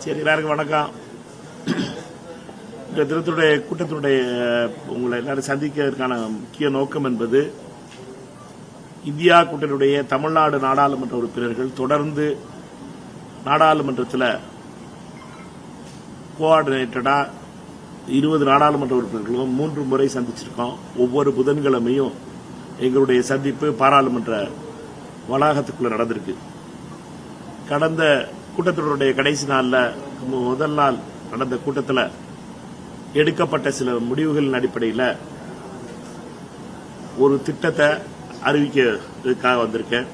சரி, எல்லாருக்கும் வணக்கம். இந்த தினத்துடைய கூட்டத்தினுடைய உங்களை எல்லாரும் சந்திக்கிறதுக்கான முக்கிய நோக்கம் என்பது, இந்தியா கூட்டணியுடைய தமிழ்நாடு நாடாளுமன்ற உறுப்பினர்கள் தொடர்ந்து நாடாளுமன்றத்தில் கோஆர்டினேட்டடா 20 நாடாளுமன்ற உறுப்பினர்களும் 3 முறை சந்திச்சிருக்கோம். ஒவ்வொரு புதன்கிழமையும் எங்களுடைய சந்திப்பு பாராளுமன்ற வளாகத்துக்குள்ள நடந்திருக்கு. கடந்த கூட்டத்தொடருடைய கடைசி நாளில், முதல் நாள் நடந்த கூட்டத்தில் எடுக்கப்பட்ட சில முடிவுகளின் அடிப்படையில் ஒரு திட்டத்தை அறிவிக்கிறதுக்காக வந்திருக்கேன்.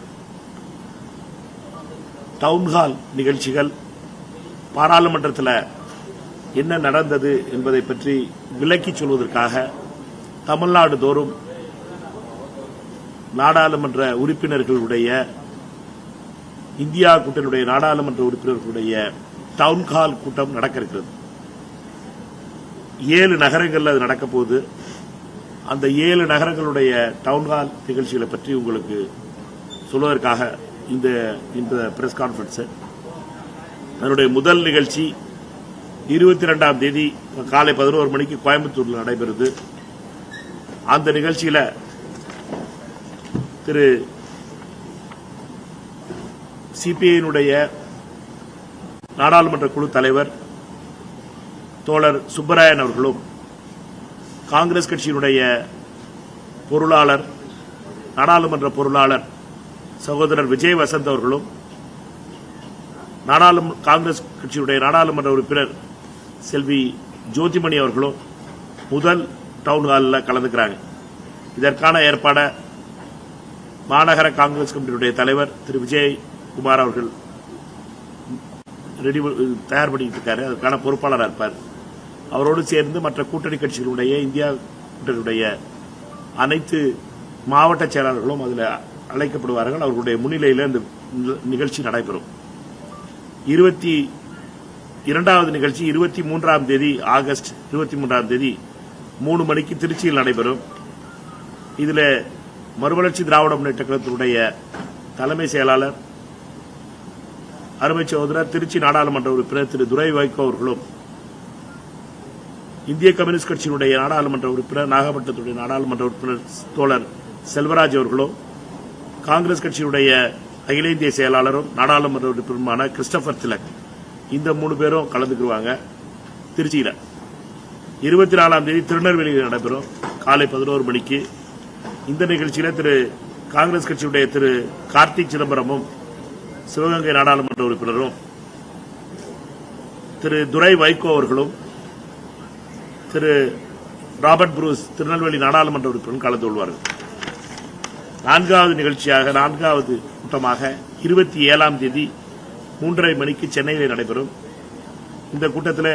டவுன்ஹால் நிகழ்ச்சிகள், பாராளுமன்றத்தில் என்ன நடந்தது என்பதை பற்றி விளக்கி சொல்வதற்காக தமிழ்நாடு தோறும் நாடாளுமன்ற உறுப்பினர்களுடைய, இந்தியா கூட்டணியுடைய நாடாளுமன்ற உறுப்பினர்களுடைய டவுன்ஹால் கூட்டம் நடக்க இருக்கிறது. 7 நகரங்களில் அது நடக்க போகுது. அந்த 7 நகரங்களுடைய டவுன்ஹால் நிகழ்ச்சிகளை பற்றி உங்களுக்கு சொல்வதற்காக இந்த பிரஸ் கான்ஃபரன்ஸ். அதனுடைய முதல் நிகழ்ச்சி 22ஆம் தேதி காலை 11 மணிக்கு கோயம்புத்தூரில் நடைபெறுது. அந்த நிகழ்ச்சியில் திரு சிபிஐனுடைய நாடாளுமன்ற குழு தலைவர் தோழர் சுப்பராயன் அவர்களும், காங்கிரஸ் கட்சியினுடைய பொருளாளர், நாடாளுமன்ற பொருளாளர் சகோதரர் விஜய் வசந்த் அவர்களும், காங்கிரஸ் கட்சியுடைய நாடாளுமன்ற உறுப்பினர் செல்வி ஜோதிமணி அவர்களும் முதல் டவுன்ஹாலில் கலந்துக்கிறாங்க. இதற்கான ஏற்பாடை மாநகர காங்கிரஸ் கமிட்டியுடைய தலைவர் திரு விஜய் குமார் அவர்கள் தயார் பண்ணிட்டு இருக்காரு. அதற்கான பொறுப்பாளராக இருப்பார். அவரோடு சேர்ந்து மற்ற கூட்டணி கட்சிகளுடைய, இந்தியா கூட்டணியுடைய அனைத்து மாவட்ட செயலாளர்களும் அதில் அழைக்கப்படுவார்கள். அவர்களுடைய முன்னிலையில் இந்த நிகழ்ச்சி நடைபெறும். 22வது நிகழ்ச்சி 23ஆம் தேதி, ஆகஸ்ட் 23ஆம் தேதி 3 மணிக்கு திருச்சியில் நடைபெறும். இதில் மறுமலர்ச்சி திராவிட முன்னேற்ற கழகத்தினுடைய தலைமை செயலாளர் அருமை சகோதரர் திருச்சி நாடாளுமன்ற உறுப்பினர் திரு துரை வைகோ அவர்களும், இந்திய கம்யூனிஸ்ட் கட்சியினுடைய நாடாளுமன்ற உறுப்பினர், நாகப்பட்டினத்துடைய நாடாளுமன்ற உறுப்பினர் தோழர் செல்வராஜ் அவர்களும், காங்கிரஸ் கட்சியினுடைய அகில இந்திய செயலாளரும் நாடாளுமன்ற உறுப்பினருமான கிறிஸ்டபர் திலக், இந்த 3 பேரும் கலந்துக்குவாங்க. திருச்சியில் 24ஆம் தேதி திருநெல்வேலியில் நடைபெறும் காலை 11 மணிக்கு. இந்த நிகழ்ச்சியில் காங்கிரஸ் கட்சியுடைய திரு கார்த்திக் சிதம்பரமும், சிவகங்கை நாடாளுமன்ற உறுப்பினரும் திரு துரை வைகோ அவர்களும், திரு ராபர்ட் புரூஸ் திருநெல்வேலி நாடாளுமன்ற உறுப்பினரும் கலந்து கொள்வார்கள். 4வது நிகழ்ச்சியாக, 4வது கூட்டமாக 27ஆம் தேதி 3:30 மணிக்கு சென்னையில் நடைபெறும். இந்த கூட்டத்தில்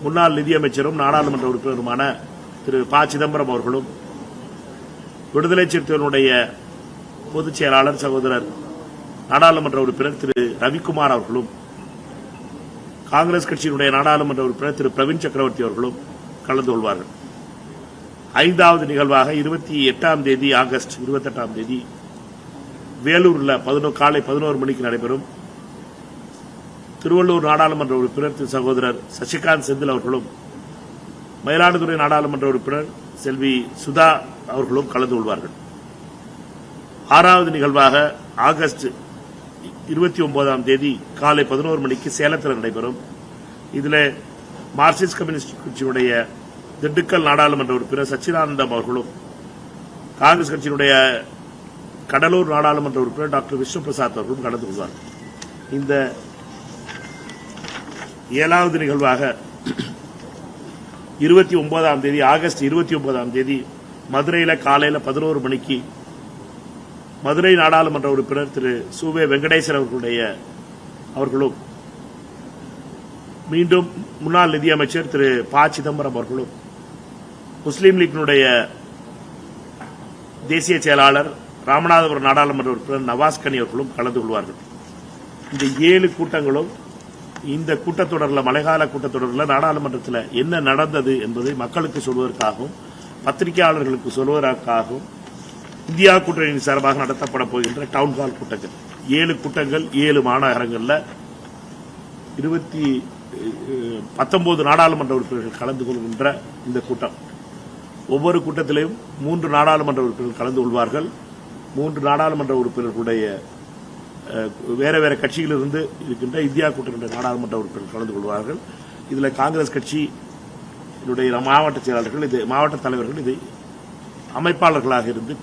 முன்னாள் நிதியமைச்சரும் நாடாளுமன்ற உறுப்பினருமான திரு ப. சிதம்பரம் அவர்களும், விடுதலை சிறுத்தைகளுடைய பொதுச் செயலாளர் சகோதரர் நாடாளுமன்ற உறுப்பினர் திரு ரவிக்குமார் அவர்களும், காங்கிரஸ் கட்சியினுடைய நாடாளுமன்ற உறுப்பினர் திரு பிரவீன் சக்கரவர்த்தி அவர்களும் கலந்து கொள்வார்கள். 5வது நிகழ்வாக 28ஆம் தேதி, ஆகஸ்ட் 28ஆம் தேதி வேலூரில் காலை 11 மணிக்கு நடைபெறும். திருவள்ளூர் நாடாளுமன்ற உறுப்பினர் திரு சகோதரர் சசிகாந்த் செந்தில் அவர்களும், மயிலாடுதுறை நாடாளுமன்ற உறுப்பினர் செல்வி சுதா அவர்களும் கலந்து கொள்வார்கள். 6வது நிகழ்வாக ஆகஸ்ட் 29ஆம் தேதி காலை 11 மணிக்கு சேலத்தில் நடைபெறும். இதில் மார்க்சிஸ்ட் கம்யூனிஸ்ட் கட்சியினுடைய திண்டுக்கல் நாடாளுமன்ற உறுப்பினர் சச்சிதானந்தம் அவர்களும், காங்கிரஸ் கட்சியினுடைய கடலூர் நாடாளுமன்ற உறுப்பினர் டாக்டர் விஷ்ணு பிரசாத் அவர்களும் கலந்து கொள்வார்கள். இந்த 7வது நிகழ்வாக 29ஆம் தேதி, ஆகஸ்ட் 29ஆம் தேதி மதுரையில் காலையில் 11 மணிக்கு மதுரை நாடாளுமன்ற உறுப்பினர் திரு சுவே வெங்கடேசன் அவர்களும், மீண்டும் முன்னாள் நிதியமைச்சர் திரு ப. சிதம்பரம் அவர்களும், முஸ்லீம் லீக்கினுடைய தேசிய செயலாளர் ராமநாதபுரம் நாடாளுமன்ற உறுப்பினர் நவாஸ் கனி அவர்களும் கலந்து கொள்வார்கள். இந்த 7 கூட்டங்களும் இந்த கூட்டத்தொடரில், மழைக்கால கூட்டத்தொடரில் நாடாளுமன்றத்தில் என்ன நடந்தது என்பதை மக்களுக்கு சொல்வதற்காகவும், பத்திரிகையாளர்களுக்கு சொல்வதற்காகவும் இந்தியா கூட்டணியின் சார்பாக நடத்தப்பட போகின்ற டவுன்ஹால் கூட்டங்கள் 7 கூட்டங்கள் 7 மாநகரங்களில் 19 நாடாளுமன்ற உறுப்பினர்கள் கலந்து கொள்கின்ற இந்த கூட்டம். ஒவ்வொரு கூட்டத்திலும் 3 நாடாளுமன்ற உறுப்பினர்கள் கலந்து கொள்வார்கள். 3 நாடாளுமன்ற உறுப்பினர்களுடைய வேற வேற கட்சியிலிருந்து இருக்கின்ற இந்தியா கூட்டணியுடைய நாடாளுமன்ற உறுப்பினர்கள் கலந்து கொள்வார்கள். இதில் காங்கிரஸ் கட்சி மாவட்ட செயலாளர்கள், இது மாவட்ட தலைவர்கள், இது அமைப்பாளர்களாக இருந்து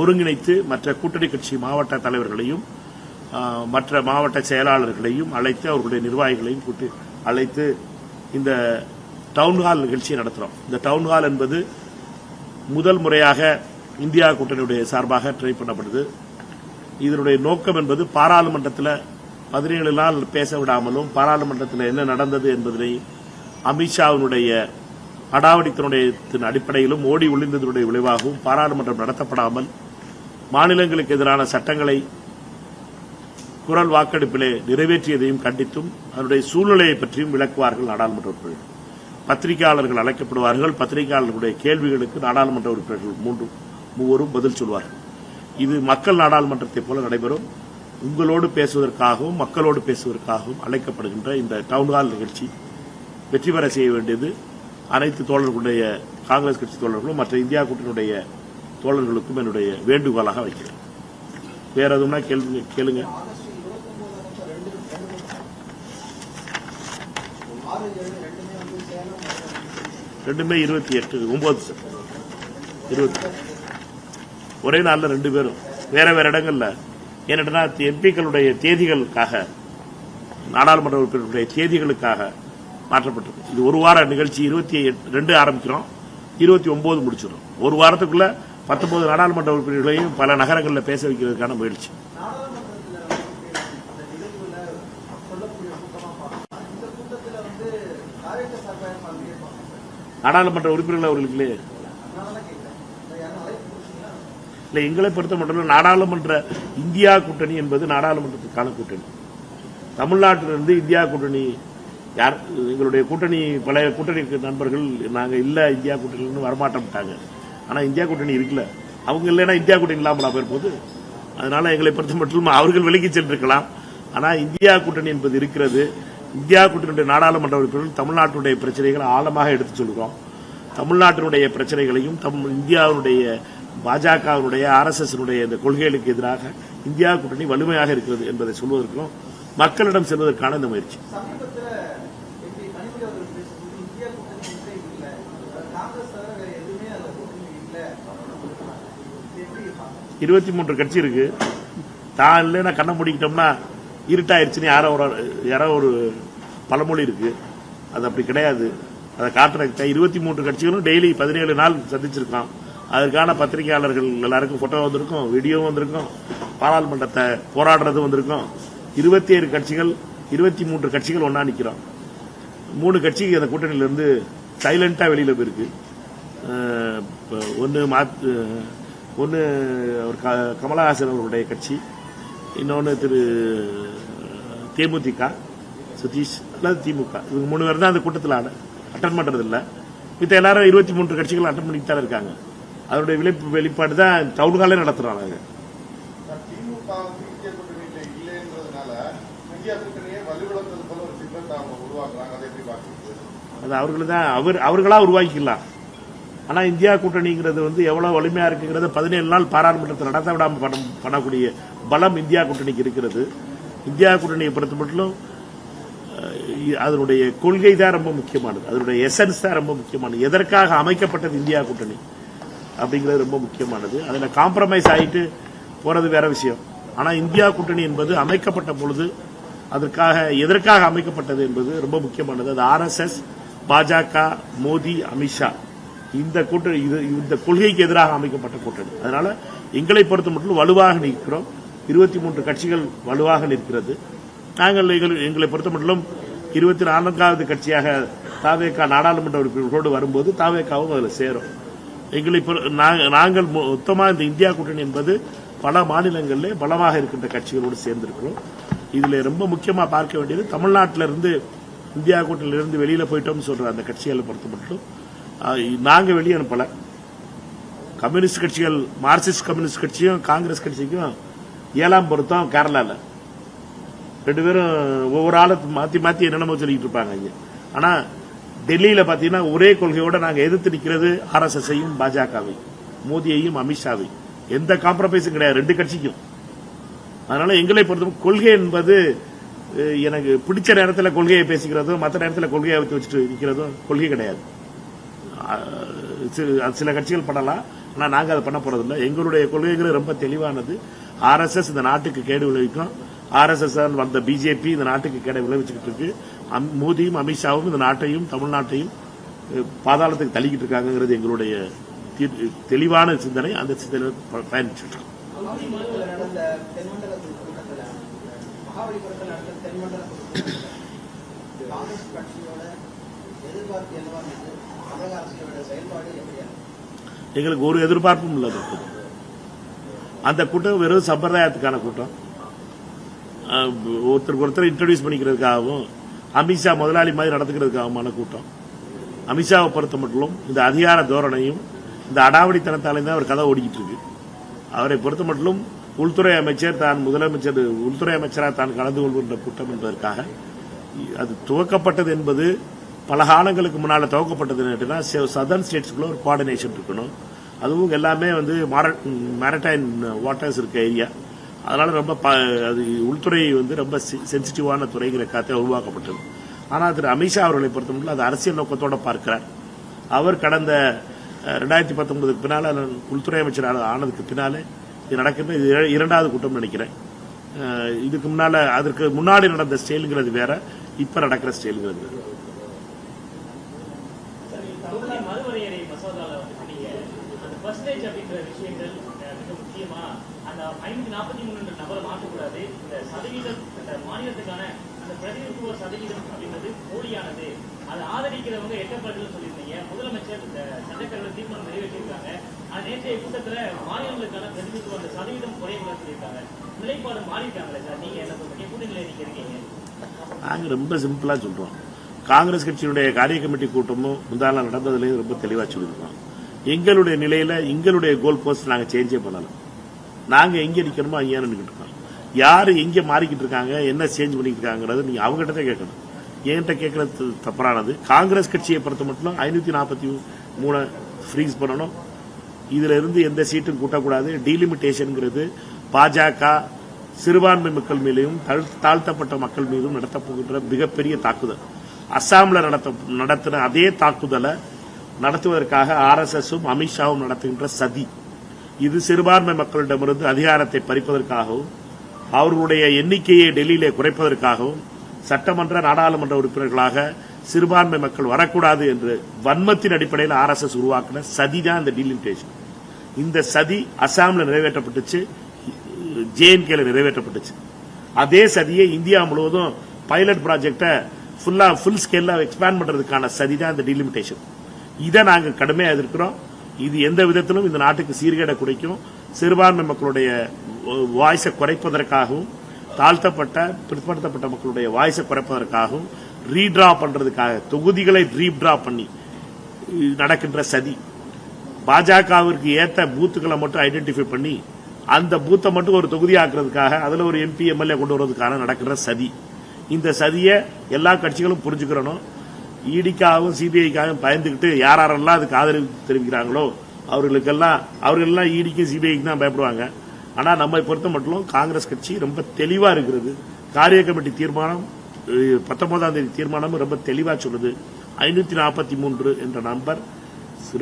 ஒருங்கிணைத்து மற்ற கூட்டணி கட்சி மாவட்ட தலைவர்களையும் மற்ற மாவட்ட செயலாளர்களையும் அழைத்து அவர்களுடைய நிர்வாகிகளையும் கூட்டி அழைத்து இந்த டவுன்ஹால் நிகழ்ச்சியை நடத்துகிறோம். இந்த டவுன்ஹால் என்பது முதல் முறையாக இந்தியா கூட்டணியுடைய சார்பாக ட்ரை பண்ணப்படுது. இதனுடைய நோக்கம் என்பது பாராளுமன்றத்தில் 17 நாள் பேச விடாமலும் பாராளுமன்றத்தில் என்ன நடந்தது என்பதனை அமித்ஷாவினுடைய அடாவடித்தனுடைய அடிப்படையிலும் ஓடி ஒளிந்ததனுடைய விளைவாகவும் பாராளுமன்றம் நடத்தப்படாமல் மாநிலங்களுக்கு எதிரான சட்டங்களை குரல் வாக்கெடுப்பிலே நிறைவேற்றியதையும் கண்டித்தும் அதனுடைய சூழ்நிலையை பற்றியும் விளக்குவார்கள் நாடாளுமன்ற உறுப்பினர்கள். பத்திரிகையாளர்கள் அழைக்கப்படுவார்கள். பத்திரிகையாளர்களுடைய கேள்விகளுக்கு நாடாளுமன்ற உறுப்பினர்கள் மூவரும் பதில் சொல்வார்கள். இது மக்கள் நாடாளுமன்றத்தை போல நடைபெறும். உங்களோடு பேசுவதற்காகவும் மக்களோடு பேசுவதற்காகவும் அழைக்கப்படுகின்ற இந்த டவுன்ஹால் நிகழ்ச்சி வெற்றி பெற செய்ய வேண்டியது அனைத்து தோழர்களுடைய காங்கிரஸ் கட்சி தோழர்களும் மற்ற இந்தியா கூட்டணியுடைய தோழர்களுக்கும் என்னுடைய வேண்டுகோளாக வைக்கிறேன். வேற எதுவும்னா கேளுங்க. ரெண்டுமே 28 20 ஒரே நாளில் 2 பேரும் வேற வேற இடங்கள்ல. ஏன்னா எம்பிக்களுடைய தேதிகளுக்காக நாடாளுமன்ற உறுப்பினர்களுடைய தேதிகளுக்காக மாற்றப்பட்டது. இது ஒரு வார நிகழ்ச்சி. 22 ஆரம்பிக்கிறோம், 29 முடிச்சிடும். ஒரு வாரத்துக்குள்ள 19 நாடாளுமன்ற உறுப்பினர்களையும் பல நகரங்களில் பேச வைக்கிறதுக்கான முயற்சி. நாடாளுமன்ற உறுப்பினர்கள் அவர்களுக்கு இல்லை, எங்களை பொறுத்த மட்டும் நாடாளுமன்ற இந்தியா கூட்டணி என்பது நாடாளுமன்றத்துக்கான கூட்டணி. தமிழ்நாட்டிலிருந்து இந்தியா கூட்டணி யார் எங்களுடைய கூட்டணி பழைய கூட்டணி நண்பர்கள் நாங்கள் இல்லை இந்தியா கூட்டணின்னு வரமாட்டோம்ட்டாங்க. ஆனால் இந்தியா கூட்டணி இருக்குல்ல, அவங்க இல்லைன்னா இந்தியா கூட்டணி இல்லாமல் போயிருப்போது. அதனால எங்களை பொறுத்த மட்டும் அவர்கள் விலகி சென்றிருக்கலாம். ஆனால் இந்தியா கூட்டணி என்பது இருக்கிறது. இந்தியா கூட்டணியுடைய நாடாளுமன்ற உறுப்பினர்கள் தமிழ்நாட்டுடைய பிரச்சனைகளை ஆழமாக எடுத்துச் சொல்கிறோம். தமிழ்நாட்டினுடைய பிரச்சனைகளையும் இந்தியாவுடைய பாஜகவினுடைய RSS இந்த கொள்கைகளுக்கு எதிராக இந்தியா கூட்டணி வலிமையாக இருக்கிறது என்பதை சொல்வதற்கும் மக்களிடம் செல்வதற்கான இந்த முயற்சி. 23 கட்சி இருக்கு. தான் இல்லைன்னா கண்ணை மூடிக்கிட்டோம்னா இருட்டாயிருச்சுன்னு யாரோ ஒரு பழமொழி இருக்கு. அது அப்படி கிடையாது. அதை காட்டுற 23 கட்சிகளும் டெய்லி 17 நாள் சந்திச்சிருக்கோம். அதற்கான பத்திரிகையாளர்கள் எல்லாருக்கும் போட்டோ வந்திருக்கும், வீடியோ வந்திருக்கும், பாராளுமன்றத்தை போராடுறது வந்திருக்கும். 27 கட்சிகள் 23 கட்சிகள் ஒன்னா நிக்கிறோம். 3 கட்சிக்கு அந்த கூட்டணியிலிருந்து சைலண்டா வெளியில போயிருக்கு. ஒன்னு கமலஹாசன் அவர்களுடைய கட்சி, இன்னொன்னு தேமுதிக சதீஷ் அல்லது திமுக. இவங்க 3 பேர் தான் அந்த கூட்டத்தில் அட்டன் பண்றது இல்ல. மித்த எல்லாரும் 23 கட்சிகள் அட்டன் பண்ணிட்டு தான் இருக்காங்க. அதனுடைய வெளிப்பாடு தான் டவுன்ஹாலே நடத்துறாங்க. அது அவர்களா உருவாக்கிக்கலாம். ஆனா இந்தியா கூட்டணிங்கிறது எவ்வளவு வலிமையா இருக்குங்கிறது 17 நாள் பாராளுமன்றத்தை நடத்த விடாம பண்ணக்கூடிய பலம் இந்தியா கூட்டணிக்கு இருக்கிறது. இந்தியா கூட்டணியை பொறுத்த மட்டும் அதனுடைய கொள்கை தான் ரொம்ப முக்கியமானது. அதனுடைய எசன்ஸ் தான் ரொம்ப முக்கியமானது. எதற்காக அமைக்கப்பட்டது இந்தியா கூட்டணி அப்படிங்கிறது ரொம்ப முக்கியமானது. அதுல காம்ப்ரமைஸ் ஆகிட்டு போறது வேற விஷயம். ஆனா இந்தியா கூட்டணி என்பது அமைக்கப்பட்ட பொழுது எதற்காக அமைக்கப்பட்டது என்பது ரொம்ப முக்கியமானது. அது RSS, பாஜக, மோடி, அமித்ஷா இந்த கூட்டணி இந்த கொள்கைக்கு எதிராக அமைக்கப்பட்ட கூட்டணி. அதனால எங்களை பொறுத்த மட்டும் வலுவாக நிற்கிறோம். 23 கட்சிகள் வலுவாக நிற்கிறது. நாங்கள் எங்களை பொறுத்த மட்டும் 24வது கட்சியாக தாவேகா நாடாளுமன்ற உறுப்பினர்களோடு வரும்போது தாவேகாவும் அதில் சேரும். நாங்கள் மொத்தமாக இந்த இந்தியா கூட்டணி என்பது பல மாநிலங்களில் பலமாக இருக்கின்ற கட்சிகளோடு சேர்ந்திருக்கிறோம். இதுல ரொம்ப முக்கியமா பார்க்க வேண்டியது தமிழ்நாட்டிலிருந்து இந்தியா கூட்டணியிலிருந்து வெளியில போயிட்டோம்னு சொல்ற அந்த கட்சிகளை பொறுத்த மட்டும் நாங்க வெளியே அனுப்பல. கம்யூனிஸ்ட் கட்சிகள், மார்க்சிஸ்ட் கம்யூனிஸ்ட் கட்சியும் காங்கிரஸ் கட்சிக்கும் 7ஆம் பொருத்தம் கேரளால. 2 பேரும் ஒவ்வொரு ஆளும் மாத்தி மாத்தி என்னென்னமோ சொல்லிட்டு இருப்பாங்க இங்க. ஆனா டெல்லியில பாத்தீங்கன்னா ஒரே கொள்கையோட நாங்க எதிர்த்து நிக்கிறது RSSஐயும் பாஜகவை, மோடியையும் அமித்ஷாவை. எந்த காம்ப்ரமைஸும் கிடையாது 2 கட்சிக்கும். அதனால எங்களை பொறுத்த கொள்கை என்பது எனக்கு பிடிச்ச நேரத்தில் கொள்கையை பேசிக்கிறதும் மற்ற நேரத்தில் கொள்கையை வச்சுட்டு நிற்கிறதும் கொள்கை கிடையாது. சில கட்சிகள் பண்ணலாம், ஆனால் நாங்கள் அதை பண்ண போறதில்லை. எங்களுடைய கொள்கைகள் ரொம்ப தெளிவானது. RSS இந்த நாட்டுக்கு கேடு விளைவிக்கும். RSS வந்த பிஜேபி இந்த நாட்டுக்கு கேடு விளைவிச்சுக்கிட்டு இருக்கு. மோடியும் அமித்ஷாவும் இந்த நாட்டையும் தமிழ்நாட்டையும் பாதாளத்துக்கு தள்ளிக்கிட்டு இருக்காங்கிறது எங்களுடைய தெளிவான சிந்தனை. அந்த சிந்தனை பயணிச்சுட்டு இருக்கோம். எங்களுக்கு ஒரு எதிர்பார்ப்பும் இல்லை. அந்த கூட்டம் வெறும் சம்பிரதாயத்துக்கான கூட்டம். ஒருத்தருக்கு ஒருத்தர் இன்ட்ரோடியூஸ் பண்ணிக்கிறதுக்காகவும் அமித்ஷா முதலாளி மாதிரி நடத்துக்கிறதுக்காகமான கூட்டம். அமித்ஷாவை பொறுத்த மட்டும் இந்த அதிகார தோரணையும் இந்த அடாவடித்தனத்தாலே தான் அவர் கதை ஓடிக்கிட்டு இருக்கு. அவரை பொறுத்த மட்டும் உள்துறை அமைச்சர் தான் முதலமைச்சர் உள்துறை அமைச்சராக தான் கலந்து கொள்கின்ற கூட்டம் என்பதற்காக அது துவக்கப்பட்டது என்பது பல காலங்களுக்கு முன்னால் துவக்கப்பட்டது. சதர்ன் ஸ்டேட்ஸ்குள்ள ஒரு கோஆர்டினேஷன் இருக்கணும். அதுவும் எல்லாமே மேரிடைம் வாட்டர்ஸ் இருக்க ஏரியா. அதனால ரொம்ப அது உள்துறை ரொம்ப சென்சிட்டிவான துறைங்கிற காத்தை உருவாக்கப்பட்டது. ஆனால் திரு அமித்ஷா அவர்களை பொறுத்தமட்டில் அது அரசியல் நோக்கத்தோடு பார்க்கிறார். அவர் கடந்த 2019 பின்னால உள்துறை அமைச்சர் ஆனதுக்கு பின்னாலே இது நடக்கின்ற இது 2வது கூட்டம் நினைக்கிறேன். இதுக்கு முன்னால அதற்கு முன்னாடி நடந்த ஸ்டைலுங்கிறது வேற, இப்ப நடக்கிற ஸ்டைலுங்கிறது வேற. அதை ஆதரிக்கிறவங்க எட்டப்பட்டு சொல்லியிருந்தீங்க. முதலமைச்சர் சட்டப்பேரவை தீர்மானம் நிறைவேற்றியிருக்காங்க. நேற்றைய கூட்டத்தில் மாநிலங்களுக்கான பிரதிநிதித்துவம் அந்த சதவீதம் குறைவுன்னு சொல்லியிருக்காங்க. நிலைப்பாடு மாறிட்டாங்களே சார், நீங்க என்ன சொல்றீங்க? கூட்டணியில் நீங்க இருக்கீங்க. நாங்க ரொம்ப சிம்பிளா சொல்றோம். காங்கிரஸ் கட்சியினுடைய காரிய கமிட்டி கூட்டமும் முந்தான நடந்ததுலேயும் ரொம்ப தெளிவா சொல்லியிருக்கோம். எங்களுடைய நிலையில எங்களுடைய கோல் போஸ்ட் நாங்க சேஞ்சே பண்ணலாம். நாங்க எங்க நிக்கிறோமோ அங்கே நின்றுட்டு இருக்கோம். யாரு எங்க மாறிக்கிட்டு இருக்காங்க, என்ன சேஞ்ச் பண்ணிட்டு இருக்காங்கிறது நீங்க அவங்ககிட்ட தான் கேட்கணும். என்கிட்ட கேட்கறது தப்பறானது. காங்கிரஸ் கட்சியை பொறுத்த மட்டும் 543 ஃப்ரீஸ் பண்ணணும். இதுல இருந்து எந்த சீட்டும் கூட்டக்கூடாது. டீலிமிட்டேஷன்ங்கிறது பாஜக சிறுபான்மை மக்கள் மீதும் தாழ்த்தப்பட்ட மக்கள் மீதும் நடத்தப்போகின்ற மிகப்பெரிய தாக்குதல். அஸ்ஸாம்ல நடத்தின அதே தாக்குதலை நடத்துவதற்காக RSSம் அமித்ஷாவும் நடத்துகின்ற சதி. இது சிறுபான்மை மக்களிடமிருந்து அதிகாரத்தை பறிப்பதற்காகவும் அவர்களுடைய எண்ணிக்கையை டெல்லியிலே குறைப்பதற்காகவும் சட்டமன்ற நாடாளுமன்ற உறுப்பினர்களாக சிறுபான்மை மக்கள் வரக்கூடாது என்று வன்மத்தின் அடிப்படையில் RSS உருவாக்கின சதி தான் இந்த டீலிமிட்டேஷன். இந்த சதி அஸ்ஸாம்ல நிறைவேற்றப்பட்டுச்சு, JNKல நிறைவேற்றப்பட்டுச்சு. அதே சதியை இந்தியா முழுவதும் பைலட் ப்ராஜெக்டை ஃபுல் ஸ்கேல்ல எக்ஸ்பேண்ட் பண்றதுக்கான சதி தான் இந்த டீலிமிட்டேஷன். இதை நாங்கள் கடுமையாக எதிர்க்கிறோம். இது எந்த விதத்திலும் இந்த நாட்டுக்கு சீர்கேட குறைக்கும். சிறுபான்மை மக்களுடைய வாய்ஸை குறைப்பதற்காகவும் தாழ்த்தப்பட்ட பிற்படுத்தப்பட்ட மக்களுடைய வாய்ஸை குறைப்பதற்காகவும் ரீட்ரா பண்றதுக்காக தொகுதிகளை ரீட்ரா பண்ணி நடக்கின்ற சதி. பாஜகவிற்கு ஏற்ற பூத்துக்களை மட்டும் ஐடென்டிஃபை பண்ணி அந்த பூத்தை மட்டும் ஒரு தொகுதி ஆக்குறதுக்காக அதுல ஒரு MP MLA கொண்டு வருவதற்கான நடக்கிற சதி. இந்த சதியை எல்லா கட்சிகளும் புரிஞ்சுக்கிறணும். ஈடிக்காகவும் CBIக்காகவும் பயந்துகிட்டு யாரெல்லாம் அதுக்கு ஆதரவு தெரிவிக்கிறாங்களோ அவர்களெல்லாம் ஈடிக்கும் CBIக்கு தான் பயப்படுவாங்க. ஆனா நம்மை பொறுத்த மட்டும் காங்கிரஸ் கட்சி ரொம்ப தெளிவா இருக்கிறது. காரிய கமிட்டி தீர்மானம் 19ஆம் தேதி தீர்மானம் ரொம்ப தெளிவா சொல்லுது. 543 என்ற நம்பர்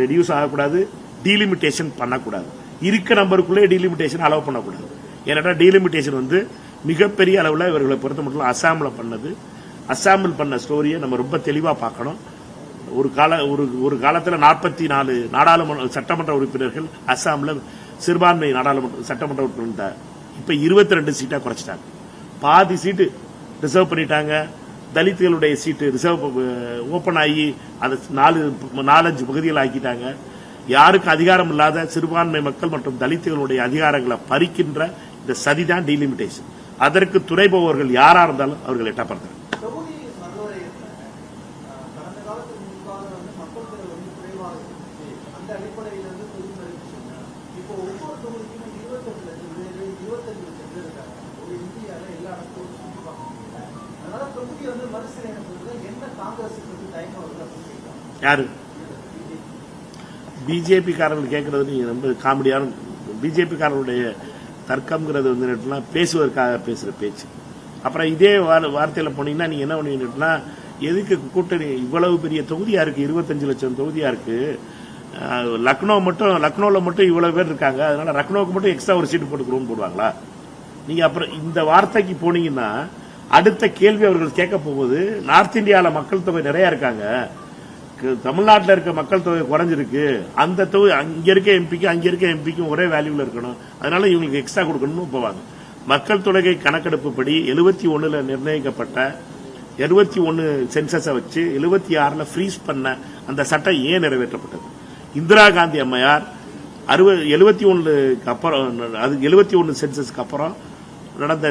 ரெடியூஸ் ஆகக்கூடாது, டீலிமிட்டேஷன் பண்ணக்கூடாது. இருக்க நம்பருக்குள்ளே டீலிமிட்டேஷன் அலோவ் பண்ணக்கூடாது. ஏன்னா டீலிமிட்டேஷன் மிகப்பெரிய அளவில் இவர்களை பொறுத்த மட்டும் அஸ்ஸாமில் பண்ணது. அஸ்ஸாமில் பண்ண ஸ்டோரியை நம்ம ரொம்ப தெளிவா பார்க்கணும். ஒரு காலத்தில் 44 நாடாளுமன்ற சட்டமன்ற உறுப்பினர்கள் அஸ்ஸாமில் சிறுபான்மை நாடாளுமன்ற சட்டமன்ற உறுப்பினர் இப்ப 22 சீட்டா குறைச்சிட்டாங்க. பாதி சீட்டு ரிசர்வ் பண்ணிட்டாங்க. தலித்துகளுடைய சீட்டு ரிசர்வ் ஓபன் ஆகி அதை 4-5 பகுதிகள் ஆக்கிட்டாங்க. யாருக்கு அதிகாரம் இல்லாத சிறுபான்மை மக்கள் மற்றும் தலித்துகளுடைய அதிகாரங்களை பறிக்கின்ற இந்த சதிதான் டீலிமிட்டேஷன். அதற்கு துணைபவர்கள் யாரா இருந்தாலும் அவர்கள் எட்டப்படுறாங்க. யாரு பிஜேபி காரர்கள் கேட்கறது நீங்க ரொம்ப காமெடியான பிஜேபி காரர்களுடைய தர்க்கம்ங்கிறது வந்து பேசுவதற்காக பேசுற பேச்சு. அப்புறம் இதே வார்த்தையில போனீங்கன்னா நீங்க என்ன பண்ணீங்கன்னா எதுக்கு கூட்டணி இவ்வளவு பெரிய தொகுதியா இருக்கு, 25 லட்சம் தொகுதியா இருக்கு, லக்னோல மட்டும் இவ்வளவு பேர் இருக்காங்க, அதனால லக்னோவுக்கு மட்டும் எக்ஸ்ட்ரா ஒரு சீட்டு போட்டுக்கிறோம் போடுவாங்களா? நீங்க அப்புறம் இந்த வார்த்தைக்கு போனீங்கன்னா அடுத்த கேள்வி அவர்கள் கேட்க போகுது, நார்த் இந்தியாவில் மக்கள் தொகை நிறைய இருக்காங்க, தமிழ்நாட்டில் இருக்க மக்கள் தொகை குறைஞ்சிருக்கு, அந்த தொகை அங்க இருக்க எம்பிக்கு அங்க இருக்க எம்பிக்கும் ஒரே வேல்யூல இருக்கணும், அதனால இவங்களுக்கு எக்ஸ்ட்ரா கொடுக்கணும்னு போவாங்க. மக்கள் தொகை கணக்கெடுப்பு படி 71ல நிர்ணயிக்கப்பட்ட 71 சென்சஸை வச்சு 76ல ஃப்ரீஸ் பண்ண அந்த சட்டம் ஏன் நிறைவேற்றப்பட்டது? இந்திரா காந்தி அம்மையார் 71க்கு அப்புறம், அது 71 சென்சஸ்க்கு அப்புறம் நடந்த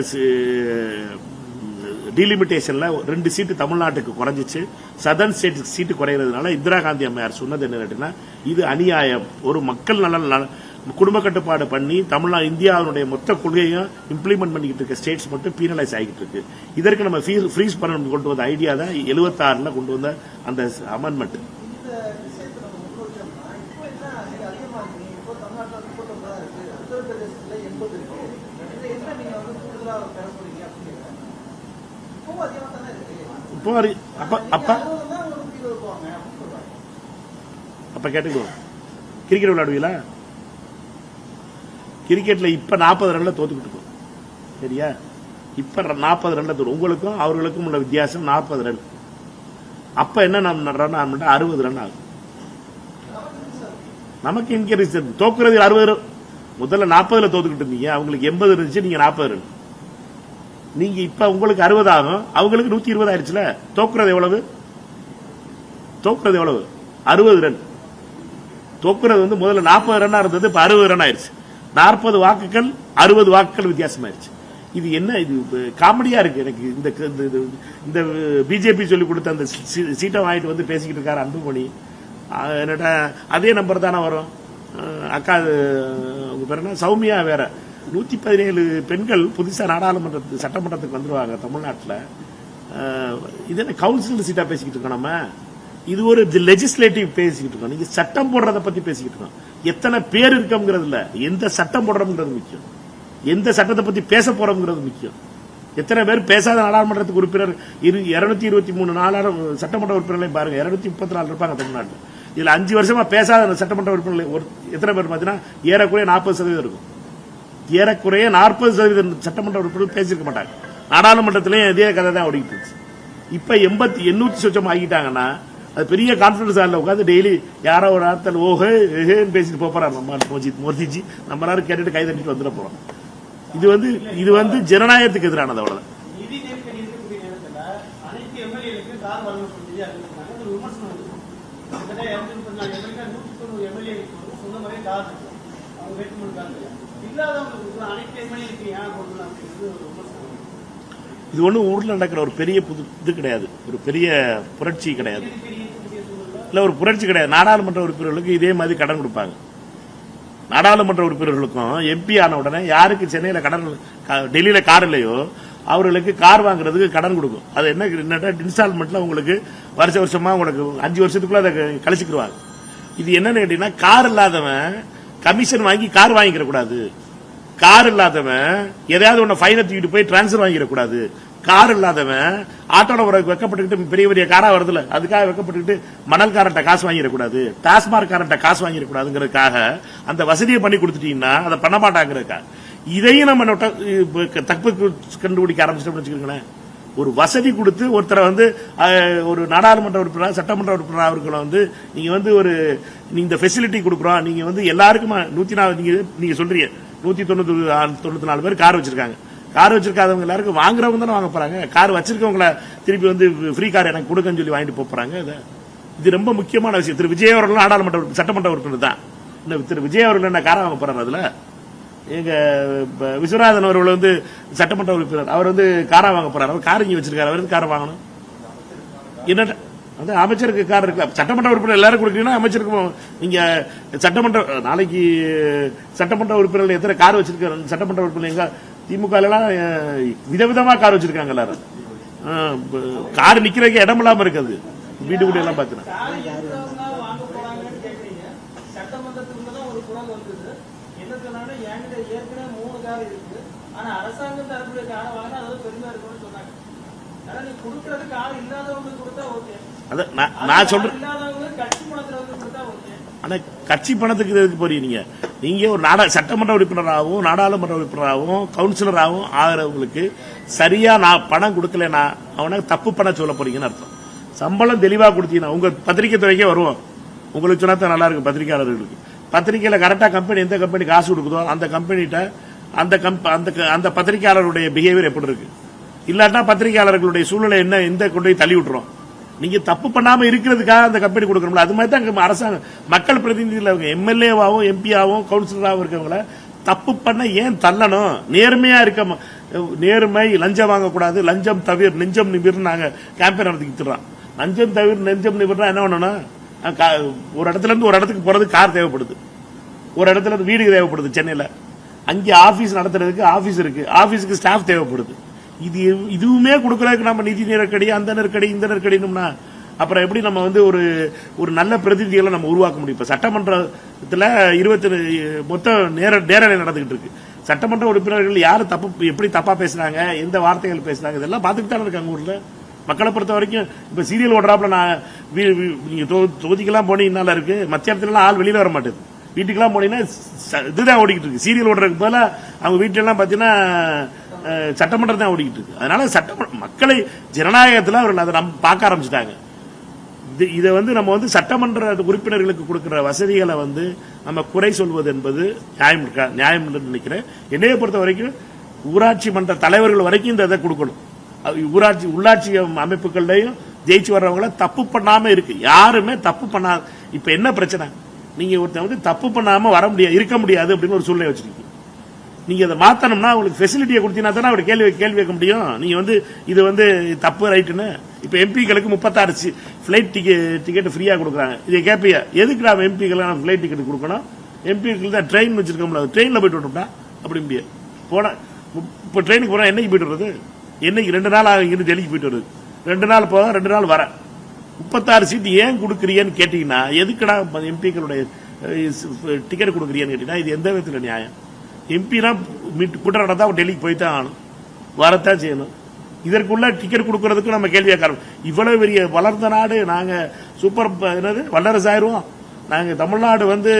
டீலிமிட்டேஷன்ல 2 சீட்டு தமிழ்நாட்டுக்கு குறைஞ்சிச்சு, சதர்ன் ஸ்டேட் சீட்டு குறைகிறதுனால இந்திரா காந்தி அம்மையார் சொன்னது என்ன, இது அநியாயம், ஒரு மக்கள் நலன் குடும்ப கட்டுப்பாடு பண்ணி இந்தியாவுடைய மொத்த கொள்கையும் இம்ப்ளிமெண்ட் பண்ணிக்கிட்டு இருக்க ஸ்டேட்ஸ் மட்டும் பீனலைஸ் ஆகிட்டு இருக்கு. இதற்கு நம்ம ஃப்ரீஸ் பண்ண கொண்டு வந்த ஐடியா தான் 76ல கொண்டு வந்த அந்த அமெண்ட்மெண்ட். அப்ப கேட்டுக்குவோம், கிரிக்கெட் விளையாடுவீங்களா? கிரிக்கெட்ல இப்ப 40 ரன்ல தோத்துக்கிட்டு இருக்கோம், சரியா? இப்ப 40 ரன்ல தோறு, உங்களுக்கும் அவர்களுக்கும் உள்ள வித்தியாசம் 40 ரன். அப்ப என்ன ரன் 60 ரன் ஆகும். நமக்கு இன்க்ரீஸ் தோக்குறது 60 ரன். முதல்ல 40ல தோத்துக்கிட்டு இருந்தீங்க, அவங்களுக்கு 80 இருந்துச்சு, நீங்க 40 ரன். நீங்க இப்ப உங்களுக்கு 60 ஆகும், அவங்களுக்கு 120 ஆயிடுச்சுல. தோக்குறது எவ்வளவு? 60 ரன். தோக்குறது வந்து முதல்ல 40 ரன்னா இருந்தது, இப்ப 60 ரன் ஆயிடுச்சு. 40 வாக்குகள் 60 வாக்குகள் வித்தியாசமாயிருச்சு. இது என்ன, இது காமெடியா இருக்கு எனக்கு. இந்த பிஜேபி சொல்லி கொடுத்த அந்த சீட்டை வாங்கிட்டு வந்து பேசிக்கிட்டு இருக்காரு அன்புமணி. என்னடா அதே நம்பர் தானே வரும். அக்கா உங்க பேர் என்ன, சௌமியா வேற. 117 பெண்கள் புதுசா நாடாளுமன்ற சட்டமன்றத்துக்கு வந்துருவாங்க தமிழ்நாட்டில். இது என்ன கவுன்சில் சீட்டா பேசிக்கிட்டு இருக்கோம் நம்ம? இது ஒரு லெஜிஸ்லேட்டிவ் பேசிக்கிட்டு இருக்கோம். நீங்க சட்டம் போடுறத பத்தி பேசிக்கிட்டு இருக்கோம். எத்தனை பேர் இருக்கோங்கிறது இல்ல, எந்த சட்டம் போடுறோம்ங்கிறது முக்கியம், எந்த சட்டத்தை பத்தி பேச போறோம்ங்கிறது முக்கியம். எத்தனை பேர் பேசாத நாடாளுமன்றத்துக்கு உறுப்பினர் 223 சட்டமன்ற உறுப்பினர்களையும் பாருங்க, 234 இருப்பாங்க தமிழ்நாட்டில். இதுல 5 வருஷமா பேசாத சட்டமன்ற உறுப்பினர்கள் எத்தனை பேர் பார்த்தீங்கன்னா ஏறக்குறைய 40% இருக்கும். ஏறக்குறைய 40% சட்டமன்ற உறுப்பினர்கள் பேசியிருக்க மாட்டாங்க. நாடாளுமன்றத்திலேயும் இதே கதை தான் ஓடிக்கிட்டு இருந்துச்சு. இப்ப 800 சொச்சம் ஆகிட்டாங்கன்னா அது பெரிய கான்பிடன்ஸ் ஹாலில் உட்காந்து டெய்லி யாரோ ஒரு ஆட்கள் ஓஹேன்னு பேசிட்டு போறாரு நம்ம மோதிஜி, நம்ம எல்லாரும் கேட்டுட்டு கை தட்டிட்டு வந்துட போறோம். இது வந்து ஜனநாயகத்துக்கு எதிரானது. அவ்வளவுதான். இது ஒண்ணு ஊர்ல நடக்கிற ஒரு பெரிய இது கிடையாது, ஒரு பெரிய புரட்சி கிடையாது, இல்ல ஒரு புரட்சி கிடையாது. நாடாளுமன்ற உறுப்பினர்களுக்கு இதே மாதிரி கடன் கொடுப்பாங்க. நாடாளுமன்ற உறுப்பினர்களுக்கும் எம்பி ஆன உடனே யாருக்கு சென்னையில கடன், டெல்லியில கார் இல்லையோ அவர்களுக்கு கார் வாங்குறதுக்கு கடன் கொடுக்கும். அது என்ன இன்ஸ்டால்மெண்ட்ல உங்களுக்கு வருஷமா உங்களுக்கு 5 வருஷத்துக்குள்ள அதை கழிச்சுக்கிடுவாங்க. இது என்னன்னு கேட்டீங்கன்னா, கார் இல்லாதவன் கமிஷன் வாங்கி கார் வாங்கிக்கிற கூடாது, கார் இல்லாதவன் எதையாவது ஒன்னு ஃபைனை தூக்கிட்டு போய் டிரான்ஸ்பர் வாங்கிடக்கூடாது, கார் இல்லாதவன் ஆட்டோல வெக்கப்பட்டுக்கிட்டு பெரிய பெரிய காரா வருதுல அதுக்காக வெக்கப்பட்டுக்கிட்டு மணல்காரன்ட்ட காசு வாங்கிடக்கூடாது, டாஸ்மாக் காரன்ட்ட காசு வாங்கிடக்கூடாதுங்கிறதுக்காக அந்த வசதியை பண்ணி கொடுத்துட்டீங்கன்னா அதை பண்ண மாட்டாங்கிறதுக்காக இதையும் நம்ம தப்பு கண்டுபிடிக்க ஆரம்பிச்சிட்டோம்னு வச்சுக்கோங்களேன். ஒரு வசதி கொடுத்து ஒருத்தரை வந்து ஒரு நாடாளுமன்ற உறுப்பினர் சட்டமன்ற உறுப்பினர் அவர்களை வந்து நீங்க வந்து ஒரு இந்த ஃபெசிலிட்டி கொடுக்குறோம், நீங்க வந்து எல்லாருக்குமா 104 நீங்க சொல்றீங்க 194 பேர் கார் வச்சிருக்காங்க. கார் வச்சிருக்காதவங்க எல்லாருக்கும் வாங்குறவங்க தானே வாங்க போறாங்க. கார் வச்சிருக்கவங்கள திருப்பி வந்து ஃப்ரீ கார் எனக்கு கொடுக்கன்னு சொல்லி வாங்கிட்டு போறாங்க. இது ரொம்ப முக்கியமான விஷயம். திரு விஜய் அவர்கள் நாடாளுமன்ற சட்டமன்ற உறுப்பினர் தான். திரு விஜய் அவர்கள் என்ன காரை வாங்க போறாரு? அதுல எங்க விஸ்வநாதன் அவர்கள் வந்து சட்டமன்ற உறுப்பினர், அவர் வந்து காரா வாங்க போறாரு. அவர் கார் இங்க வச்சிருக்காரு, அவர் காரை வாங்கணும். என்ன வந்து அமைச்சருக்கு கார் இருக்கு, சட்டமன்ற உறுப்பினர் எல்லாரும் கொடுக்கீங்கன்னா அமைச்சருக்கு நீங்க சட்டமன்ற நாளைக்கு சட்டமன்ற உறுப்பினர்கள் எத்தனை கார் வச்சிருக்காரு? சட்டமன்ற உறுப்பினர் எங்க திமுக எல்லாம் விதவிதமா கார் வச்சிருக்காங்க எல்லாரும். கார் நிக்கிறதுக்கு இடம் இல்லாம இருக்காது, வீடு கூட எல்லாம் பாத்துறேன். கார் இருக்கு. ஆனா அரசாங்கம் தரக்கூடிய காரை வாங்கினா அதோட பெருமையா இருக்கும்னு சொன்னாங்க. ஆனா நீ கொடுக்கறதுக்கு ஆள் இல்லாதவங்களுக்கு கொடுத்தா ஓகே, நான் சொல்றேன் இல்லாதவங்களுக்கு கட்சி பணத்துல கொடுத்தா ஓகே. ஆனா கட்சி பணத்துக்கு எதுக்கு போறீங்க? நீங்க ஒரு சட்டமன்ற உறுப்பினராகவும் நாடாளுமன்ற உறுப்பினராகவும் கவுன்சிலராகவும் ஆகிறவங்களுக்கு சரியா நான் பணம் கொடுக்கலனா அவனை தப்பு பண்ண சொல்ல போறீங்கன்னு அர்த்தம். சம்பளம் தெளிவா கொடுத்தீங்கன்னா உங்க பத்திரிகை துறைக்கே வருவோம். உங்களுக்கு சொன்னா நல்லா இருக்கும் பத்திரிகையாளர்களுக்கு. பத்திரிகையில கரெக்டா கம்பெனி எந்த கம்பெனி காசு கொடுக்குதோ அந்த கம்பெனிட்ட அந்த பத்திரிகையாளருடைய பிஹேவியர் எப்படி இருக்கு, இல்லாட்டா பத்திரிகையாளர்களுடைய சூழ்நிலை என்ன எந்த கொண்டு போய் தள்ளி விட்டுரும். நீங்க தப்பு பண்ணாம இருக்கிறதுக்காக அந்த கம்பெனி கொடுக்கணும்ல. அது மாதிரி தான் அரசாங்கம் மக்கள் பிரதிநிதிகள் அவங்க எம்எல்ஏவாகவும் எம்பியாவும் கவுன்சிலராகவும் இருக்கவங்கள தப்பு பண்ண ஏன் தள்ளணும்? நேர்மையா இருக்க நேர்மை, லஞ்சம் வாங்கக்கூடாது, லஞ்சம் தவிர நெஞ்சம் நிமிர் நாங்க கேம்பெயின் நடத்திக்கிட்டுறோம். லஞ்சம் தவிர நெஞ்சம் நிமிர்னா என்ன பண்ணணும்? ஒரு இடத்துல இருந்து ஒரு இடத்துக்கு போறது கார் தேவைப்படுது, ஒரு இடத்துல இருந்து வீடு தேவைப்படுது சென்னையில, அங்கே ஆபீஸ் நடத்துறதுக்கு ஆபீஸ் இருக்கு, ஆபீஸுக்கு ஸ்டாஃப் தேவைப்படுது. இதுவுமே கொடுக்கறதுக்கு நம்ம நிதி நெருக்கடி அந்த நெருக்கடி இந்த நெருக்கடினும்னா அப்புறம் எப்படி நம்ம வந்து ஒரு நல்ல பிரதிநிதிகளை நம்ம உருவாக்க முடியும்? இப்ப சட்டமன்றத்தில் 20 மொத்தம் நேரலை நடந்துகிட்டு இருக்கு. சட்டமன்ற உறுப்பினர்கள் யாரு எப்படி தப்பா பேசுறாங்க, எந்த வார்த்தைகள் பேசுறாங்க, இதெல்லாம் பார்த்துட்டு தானே இருக்காங்க ஊர்ல. மக்களை பொறுத்த வரைக்கும் இப்ப சீரியல் ஓடுறாப்புல நான் நீங்க தொகுதிக்கெல்லாம் போனீங்கன்னால இருக்கு, மத்தியானத்துல ஆள் வெளியில வர மாட்டேது. வீட்டுக்கெல்லாம் போனீங்கன்னா இதுதான் ஓடிக்கிட்டு இருக்கு. சீரியல் ஓடுறதுக்கு போல அவங்க வீட்டுல எல்லாம் பாத்தீங்கன்னா சட்டமன்றம் தான் ஓடிக்கிட்டு இருக்கு. அதனால மக்களை ஜனநாயகத்தில் அவர்கள் அதை நம்ம பார்க்க ஆரம்பிச்சுட்டாங்க. இதை வந்து நம்ம வந்து சட்டமன்ற உறுப்பினர்களுக்கு கொடுக்கிற வசதிகளை வந்து நம்ம குறை சொல்வது என்பது நியாயம் என்று நினைக்கிறேன். என்னைய பொறுத்த வரைக்கும் ஊராட்சி மன்ற தலைவர்கள் வரைக்கும் இந்த இதை கொடுக்கணும். உள்ளாட்சி அமைப்புகள்லையும் ஜெயிச்சு வர்றவங்கள தப்பு பண்ணாம இருக்கு. யாருமே தப்பு பண்ணாத. இப்ப என்ன பிரச்சனை? நீங்க ஒருத்தர் வந்து தப்பு பண்ணாம வர முடியாது, இருக்க முடியாது அப்படின்னு ஒரு சூழ்நிலை வச்சிருக்கீங்க. நீங்க அதை மாத்தணும்னா உங்களுக்கு ஃபெசிலிட்டியை கொடுத்தீங்கன்னா தானே அவர் கேள்வி கேட்க முடியும். நீங்க வந்து இது வந்து தப்பு ரைட்டுன்னு. இப்ப எம்பிக்களுக்கு 36 பிளைட் டிக்கெட் ஃப்ரீயா கொடுக்குறாங்க. இதை கேட்பியா, எதுக்கு நாம எம்பிக்கள் பிளைட் டிக்கெட் கொடுக்கணும்? எம்பிக்கள் தான் ட்ரெயின் வச்சிருக்கோம்ல, ட்ரெயின்ல போயிட்டு விட்டோம்னா அப்படி முடியாது. போன இப்ப ட்ரெயினுக்கு போனா என்னைக்கு போயிட்டு வருது? என்னைக்கு 2 நாள் இருந்து டெல்லிக்கு போயிட்டு வருது, 2 நாள் போக 2 நாள் வர. 36 சீட்டு ஏன் கொடுக்குறீன்னு கேட்டீங்கன்னா, எதுக்குடா எம்பிக்களுடைய டிக்கெட் கொடுக்குறீன்னு கேட்டீங்கன்னா இது எந்த விதத்துல நியாயம்? எம்பினா கூட்டம் நடந்தா டெல்லிக்கு போய்தான் ஆகணும், வரத்தான் செய்யணும். இதற்குள்ள டிக்கெட் கொடுக்கறதுக்கு நம்ம கேள்வி கேட்கறோம். இவ்வளவு பெரிய வளர்ந்த நாடு நாங்க, சூப்பர் என்னது வல்லரசு ஆயிருவோம் நாங்க. தமிழ்நாடு வந்து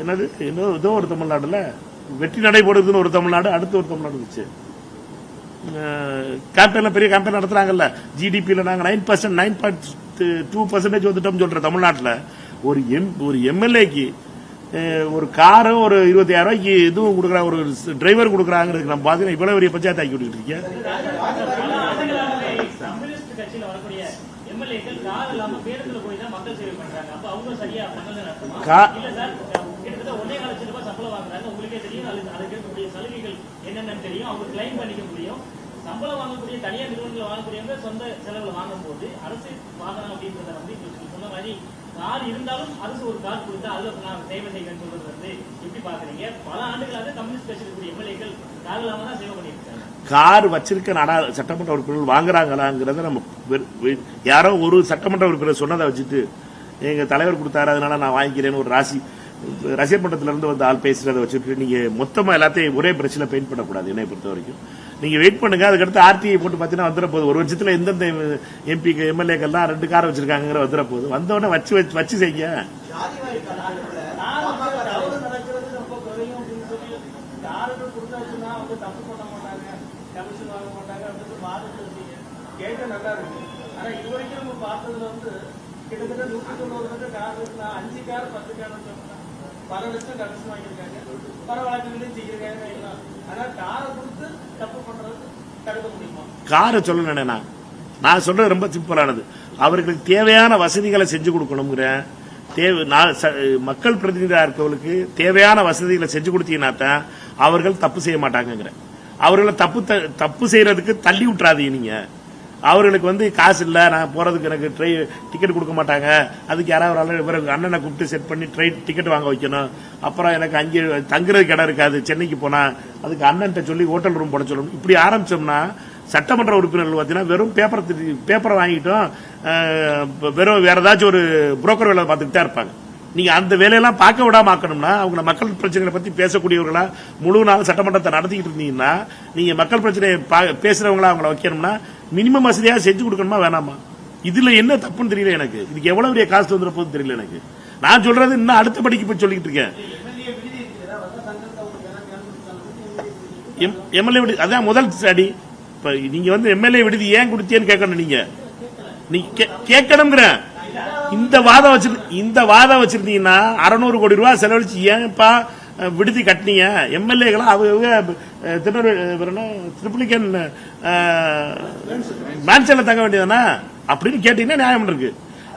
என்னது ஏதோ ஒரு தமிழ்நாடுல வெற்றி நடைபெறுதுன்னு ஒரு தமிழ்நாடு, அடுத்து ஒரு தமிழ்நாடு இருந்துச்சு. கேம்பெயின்ல பெரிய கேம்பெயின் நடத்துறாங்கல்ல, ஜிடிபியில நாங்க 9%, 9.2% வந்துட்டோம் சொல்ற தமிழ்நாட்டில் ஒரு எம்எல்ஏக்கு ஒரு காரும் ஒரு 25,000 ரூபாய்க்கு இதுவும் கொடுக்குறாங்க, ஒரு டிரைவர் கொடுக்குறாங்கிறதுக்கு நம்ம பாத்தீங்கன்னா இவ்வளவு பெரிய பஞ்சாயத்து ஆக்கி விட்டுட்டு இருக்கேன். கம்யூனிஸ்ட் கட்சியில வரக்கூடிய எம்எல்ஏக்கள் கார் இல்லாம பேருந்துல போய் தான் மக்கள் சேவை பண்றாங்க. அப்ப அவங்க சரியா பண்ணலன்னு அர்த்தமா? இல்ல சார், கிட்டத்தட்ட 1.25 லட்சம் ரூபாய் சம்பளம் வாங்குறாங்க. உங்களுக்கே தெரியும் அதுக்கு இருக்கக்கூடிய சலுகைகள் என்னென்னு தெரியும். அவங்க கிளைம் பண்ணிக்க முடியும். சம்பளம் வாங்கக்கூடிய தனியார் நிறுவனங்கள் வாங்கக்கூடியவங்க சொந்த செலவுல வாங்கும் போது அரசு வாகனம் அப்படின்றத வந்து சொன்ன மாதிரி கார் இருந்தாலும் அரசு ஒரு கார் கொடுத்தா அதுல நான் சேவை செய்வேன்னு சொல்றது வந்து எப்படி பாக்குறீங்க? பல ஆண்டுகளாக கம்யூனிஸ்ட் கட்சியில் இருக்கக்கூடிய எம்எல்ஏக்கள் கார் இல்லாம தான் சேவை பண்ணியிருக்காங்க. கார் வச்சிருக்க சட்டமன்ற உறுப்பினர்கள் வாங்குறாங்களாங்கிறத நம்ம யாரோ ஒரு சட்டமன்ற உறுப்பினர் சொன்னதை வச்சுட்டு எங்க தலைவர் கொடுத்தாரு அதனால நான் வாங்கிக்கிறேன்னு ஒரு ரசிகர் மன்றத்துல இருந்து வந்து ஆள் பேசுறதை வச்சுட்டு நீங்க மொத்தமா எல்லாத்தையும் ஒரே பிரச்சனை பெயிண்ட் பண்ணக்கூடாது. என்னை பொறுத்த வரைக்கும் நீங்க வெயிட் பண்ணுங்க. அதுக்கடுத்து ஆர்டிஐ போட்டு பாத்தீங்கன்னா வந்துட போகுது. ஒரு வருஷத்துல எந்தெந்த எம்பி எம்எல்ஏக்கள்லாம் 2 கார் வச்சிருக்காங்கிற வந்துட போகுது. வந்தோடனே வச்சு செய்ய. கிட்டத்தட்ட 190 கார் 5 கார் 10 கார் பல லட்சம் கமிஷன் வாங்கியிருக்காங்க, பல வழக்குகளையும் செய்யிருக்காங்க. ஆனா காரை கொடுத்து தப்பு பண்றது தடுக்க முடியுமா? காரை சொல்லணும். நான் சொல்றது ரொம்ப சிம்பிளானது. அவர்களுக்கு தேவையான வசதிகளை செஞ்சு கொடுக்கணுங்கிற மக்கள் பிரதிநிதியாக இருக்கவங்களுக்கு தேவையான வசதிகளை செஞ்சு கொடுத்தீங்கன்னா தான் அவர்கள் தப்பு செய்ய மாட்டாங்க. அவர்களை தப்பு செய்யறதுக்கு தள்ளி விட்டுறாதீங்க. நீங்க அவர்களுக்கு வந்து காசு இல்ல, நான் போறதுக்கு எனக்கு டிக்கெட் கொடுக்க மாட்டாங்க, அதுக்கு யாராவது அண்ணனை கூப்பிட்டு செட் பண்ணி டிக்கெட் வாங்க வைக்கணும், அப்புறம் எனக்கு அங்கே தங்குறதுக்கு இடம் இருக்காது, சென்னைக்கு போனா அதுக்கு அண்ணன்ட்ட சொல்லி ஹோட்டல் ரூம் போட சொல்லணும். இப்படி ஆரம்பிச்சோம்னா சட்டமன்ற உறுப்பினர்கள் பார்த்தீங்கன்னா வெறும் பேப்பரை வாங்கிட்டோம், வெறும் வேற ஏதாச்சும் ஒரு புரோக்கர் வேலை பார்த்துக்கிட்டே இருப்பாங்க. நீங்க அந்த வேலையெல்லாம் பார்க்க விடாம ஆக்கணும்னா அவங்க மக்கள் பிரச்சனைகளை பத்தி பேசக்கூடியவர்களா முழு நாள் சட்டமன்றத்தை நடத்திக்கிட்டு இருந்தீங்கன்னா நீங்க மக்கள் பிரச்சனையை பேசுறவங்களா அவங்கள வைக்கணும்னா மினிமம் வசதியா செஞ்சு கொடுக்கணுமா வேணாமா? இதுல என்ன தப்புன்னு தெரியல எனக்கு. இதுக்கு எவ்வளவு பெரிய காசு வந்துட போகுது தெரியல எனக்கு. நான் சொல்றது இன்னும் அடுத்த படிக்கு போய் சொல்லிட்டு இருக்கேன். எம்எல்ஏ விடுதி அதான் முதல் அடி. இப்ப நீங்க வந்து எம்எல்ஏ விடுதி ஏன் கொடுத்தேன்னு கேட்கணும். நீங்க கேட்கணுங்கிற இந்த வாதம் வச்சிருந்தீங்கன்னா 600 கோடி ரூபாய் செலவழிச்சு ஏன்ப்பா விடுதி கட்டினீங்க? எம்எல்ஏகளா அவங்க ட்ரிப்ளிகன் மேன்ஷன்ல தங்க வேண்டியதானா அப்படின்னு கேட்டீங்கன்னா நியாயம் இருக்கு.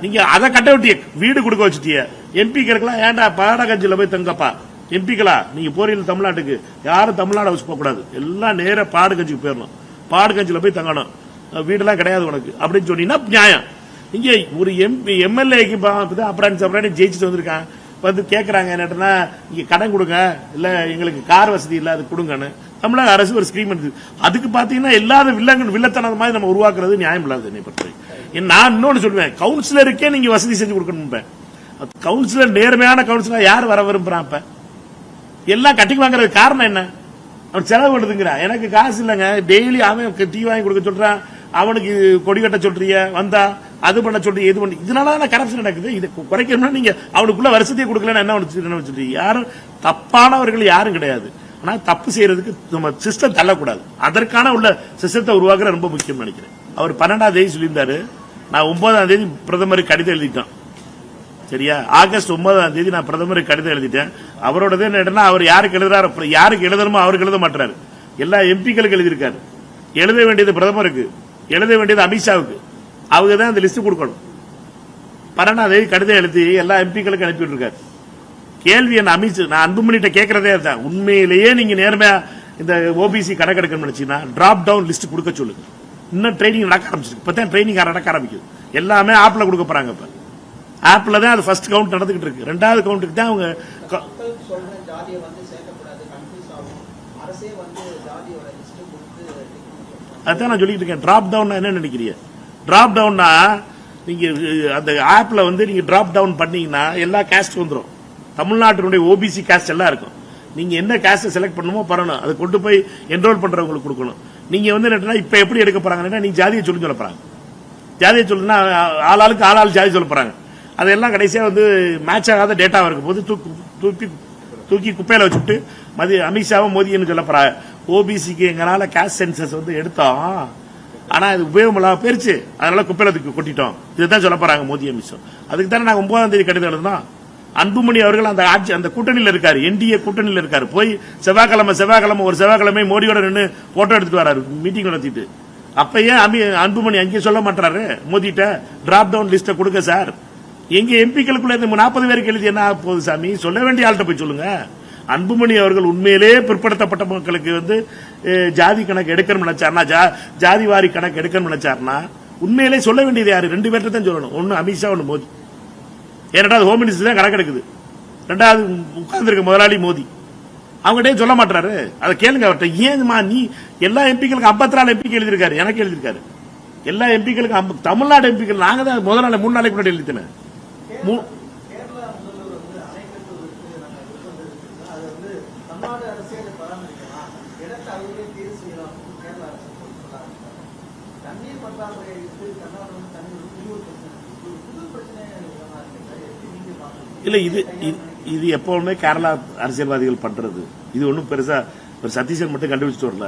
நீங்க அதை கட்ட விட்டிய வீடு கொடுக்க வச்சுட்டிய. எம்பிக்களுக்கெல்லாம் ஏன்டா பாடகஞ்சில போய் தங்கப்பா எம்பிக்களா நீங்க போறீங்க தமிழ்நாட்டுக்கு யாரும் தமிழ்நாடு வச்சு போக கூடாது, எல்லாம் நேர பாடுகஞ்சிக்கு போயிடணும், பாடுகஞ்சில போய் தங்கணும், வீடெல்லாம் கிடையாது உனக்கு அப்படின்னு சொன்னீங்கன்னா நியாயம். இங்க ஒரு எம்எல்ஏக்கு அப்புறம் ஜெயிச்சுட்டு வந்திருக்கான் வந்து கேட்கறாங்க என்னன்னா இங்க கடன் கொடுங்க, இல்ல எங்களுக்கு கார் வசதி இல்ல அது கொடுங்கன்னு தமிழக அரசு ஒரு ஸ்கீம் இருக்கு. அதுக்கு பாத்தீங்கன்னா இல்லாத வில்லத்தனது மாதிரி நம்ம உருவாக்குறது நியாயம் இல்லாத என்னை பொறுத்தவரை. நான் இன்னொன்னு சொல்லுவேன், கவுன்சிலருக்கே நீங்க வசதி செஞ்சு கொடுக்கணும். கவுன்சிலர் நேர்மையான கவுன்சிலர் யார் வர விரும்புறான்? இப்ப எல்லாம் கட்டி வாங்குறது காரணம் என்ன? அவன் செலவு பண்ணுதுங்கிறான். எனக்கு காசு இல்லைங்க, டெய்லி அவன் டீ வாங்கி கொடுக்க சொல்றான், அவனுக்கு கொடி கட்ட சொல்றீங்க, வந்தா அது பண்ண சொல்றீங்க, இது பண்ணி இதனால கரப்ஷன் நடக்குது. இதை குறைக்கணும்னா நீங்க அவனுக்குள்ள வருஷத்தையே கொடுக்கலன்னா என்ன வச்சுட்டு யாரும் தப்பானவர்கள் யாரும் கிடையாது. ஆனா தப்பு செய்யறதுக்கு நம்ம சிஸ்டம் தள்ளக்கூடாது. அதற்கான உள்ள சிஸ்டத்தை உருவாக்குற ரொம்ப முக்கியம் நினைக்கிறேன். அவர் 12ஆம் தேதி சொல்லியிருந்தாரு, நான் 9ஆம் தேதி பிரதமருக்கு கடிதம் எழுதிட்டேன். சரியா? ஆகஸ்ட் 9ஆம் தேதி நான் பிரதமருக்கு கடிதம் எழுதிட்டேன். அவரோடது என்னன்னா அவர் யாருக்கு எழுதுறாரு, யாருக்கு எழுதணுமோ அவருக்கு எழுத மாட்டாரு, எல்லா எம்பிக்களுக்கு எழுதியிருக்காரு. எழுத வேண்டியது பிரதமருக்கு, எழுத வேண்டியது அமித்ஷாவுக்கு, அவங்க தான் அந்த லிஸ்ட் கொடுக்கணும். 12ஆம் தேதி கடிதம் எழுதி எல்லா எம்பிக்களுக்கு அனுப்பிட்டு இருக்காரு. கேள்வி என்ன நான் அன்புமணிட்ட கேட்கறதே தான், உண்மையிலேயே நீங்க நேர்மையா இந்த ஓபிசி கணக்கெடுக்கணும்னு நினைச்சீங்கன்னா டிராப் டவுன் லிஸ்ட் கொடுக்க சொல்லுங்க. இன்னும் ட்ரைனிங் நடக்க ஆரம்பிச்சிருக்கு. இப்பதான் ட்ரைனிங் நடக்க ஆரம்பிக்குது. எல்லாமே ஆப்ல கொடுக்க போறாங்க. இப்ப ஆப்ல தான் அது ஃபர்ஸ்ட் கவுண்ட் நடந்துகிட்டு இருக்கு. 2வது கவுண்ட்டுக்கு தான் அவங்க அதான் நான் சொல்லிட்டு இருக்கேன். டிராப் டவுன் என்ன நினைக்கிறீங்க? டிராப் டவுன்னா நீங்க அந்த ஆப்ல வந்து நீங்க டிராப் டவுன் பண்ணீங்கன்னா எல்லா காஸ்ட் வந்துடும். தமிழ்நாட்டினுடைய ஓபிசி காஸ்ட் எல்லாம் இருக்கும். நீங்க என்ன காஸ்ட் செலக்ட் பண்ணணுமோ பண்ணணும், அதை கொண்டு போய் என்ரோல் பண்றவங்களுக்கு கொடுக்கணும். நீங்க வந்து இப்ப எப்படி எடுக்க போறாங்கன்னா நீங்க ஜாதியை சொல்ல போறாங்க. ஜாதியை சொல்லுன்னா ஆளாளுக்கு ஆளாள் ஜாதி சொல்ல போறாங்க. அதெல்லாம் கடைசியா வந்து மேட்ச் ஆகாத டேட்டாவா இருக்கும் போது தூக்கி குப்பையில வச்சுட்டு அமித்ஷாவும் மோதின்னு சொல்ல போறாங்க. ஓபிசிக்கு எங்களால கேஸ்ட் சென்சஸ் வந்து எடுத்தோம், ஆனா இது உபயோகம் இல்லாம போயிருச்சு, அதனால குப்பையில தூக்கி கொட்டிட்டோம், இதுதான் சொல்ல போறாங்க மோடி அமித்ஷா. அதுக்கு தானே நாங்க 9ஆம் தேதி கடிதம் எழுதுனோம். அன்புமணி அவர்கள் அந்த ஆட்சி அந்த கூட்டணியில் இருக்காரு, என்டிஏ கூட்டணியில் இருக்காரு. போய் செவ்வாய்க்கிழமை ஒரு செவ்வாய்க்கிழமை மோடியோட நின்று போட்டோ எடுத்துட்டு வராரு மீட்டிங் நடத்திட்டு. அப்ப ஏன் அன்புமணி அங்கே சொல்ல மாட்டாரு மோதிட்ட டிராப் டவுன் லிஸ்ட கொடுக்க சார்? எங்க எம்பிக்களுக்குள்ள 40 பேருக்கு எழுதி என்ன போகுது சாமி? சொல்ல வேண்டிய ஆள்கிட்ட போய் சொல்லுங்க. அன்புமணி அவர்கள் உண்மையிலே பிற்படுத்தப்பட்ட மக்களுக்கு வந்து ஜாதி கணக்கு எடுக்கணும் நினைச்சாருன்னா, ஜாதி வாரி கணக்கு எடுக்கணும் நினைச்சாருன்னா உண்மையிலே சொல்ல வேண்டியது யாரு? 2 பேர்ட்ட தான் சொல்லணும். ஒன்னு அமித்ஷா, ஒன்னு மோடி. ஏன்னா ஹோம் மினிஸ்டர் தான் கணக்கு எடுக்குது. 2வது உட்கார்ந்துருக்க முதலாளி மோடி. அவங்ககிட்ட சொல்ல மாட்டாரு. அதை கேளுங்க அவர்கிட்ட. ஏன்மா நீ எல்லா எம்பிக்களுக்கு 54 எம்பிக்கு எழுதியிருக்காரு, எனக்கு எழுதியிருக்காரு. எல்லா எம்பிக்களுக்கு தமிழ்நாடு எம்பிக்கள் நாங்க தான் முதல் நாள் 3 நாளைக்கு முன்னாடி எழுதித்தேன். இல்ல இது எப்பவுமே கேரளா அரசியல்வாதிகள் பண்றது. இது ஒன்னும் பெருசா சதீஷன் மட்டும் கண்டுபிடிச்சிட்டு வரல.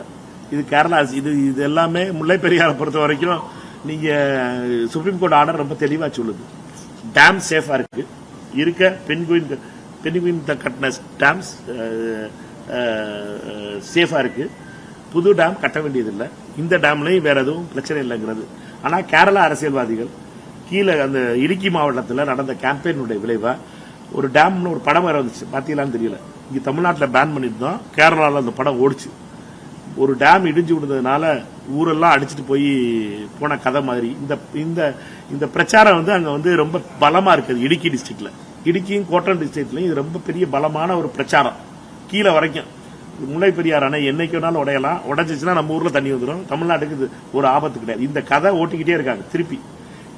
இது கேரளா இது எல்லாமே முல்லை பெரியாரை பொறுத்த வரைக்கும் நீங்க சுப்ரீம் கோர்ட் ஆர்டர் ரொம்ப தெளிவா சொல்லுது. டேம் சேஃபா இருக்க பென்குயின் கட்டின டேம்ஸ் சேஃபா இருக்கு. புது டேம் கட்ட வேண்டியதில்லை. இந்த டேம்லயும் வேற எதுவும் பிரச்சனை இல்லைங்கிறது. ஆனா கேரளா அரசியல்வாதிகள் கீழே அந்த இடுக்கி மாவட்டத்தில் நடந்த கேம்பெயினுடைய விளைவா ஒரு டேம்னு ஒரு படம் வேற வந்துச்சு, பாத்தீங்களான்னு தெரியல. இங்க தமிழ்நாட்டில் பேன் பண்ணிருந்தோம், கேரளாவில் அந்த படம் ஓடிச்சு. ஒரு டேம் இடிஞ்சு விடுறதுனால ஊரெல்லாம் அடிச்சுட்டு போய் போன கதை மாதிரி இந்த பிரச்சாரம் வந்து அங்க வந்து ரொம்ப பலமா இருக்குது. இடுக்கி டிஸ்ட்ரிக்ட்ல, இடுக்கியும் கோட்டம் டிஸ்ட்ரிக்ட்லயும் இது ரொம்ப பெரிய பலமான ஒரு பிரச்சாரம். கீழே வரைக்கும் முல்லை பெரியார் அணை என்னைக்கு வேணாலும் உடையலாம், உடைஞ்சிச்சுன்னா நம்ம ஊர்ல தண்ணி வந்துடும், தமிழ்நாட்டுக்கு இது ஒரு ஆபத்து கிடையாது. இந்த கதை ஓட்டிக்கிட்டே இருக்காங்க திருப்பி.